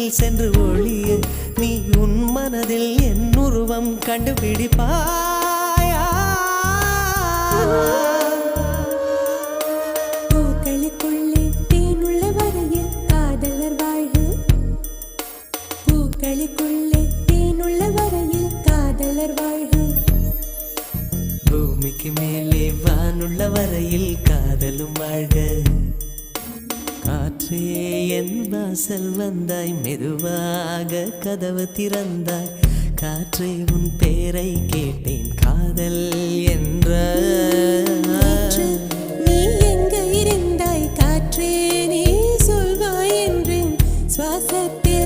வானில் சென்று ஒளிய நீ உன் மனதில் என் உருவம் கண்டுபிடிப்பாயா? பூக்களுக்குள்ளே தேனுள்ள வரையில் காதலர் வாழ்க. பூக்களுக்குள்ளே தேனுள்ள வரையில் காதலர் வாழ்க. பூமிக்கு மேலே வானுள்ள வரையில் காதலும் வாழ்க. காற்றே என் வாசல் வந்தாய், மெதுவாக கதவு திறந்தாய். காற்றே உன் பேரை கேட்டேன், காதல் என்ற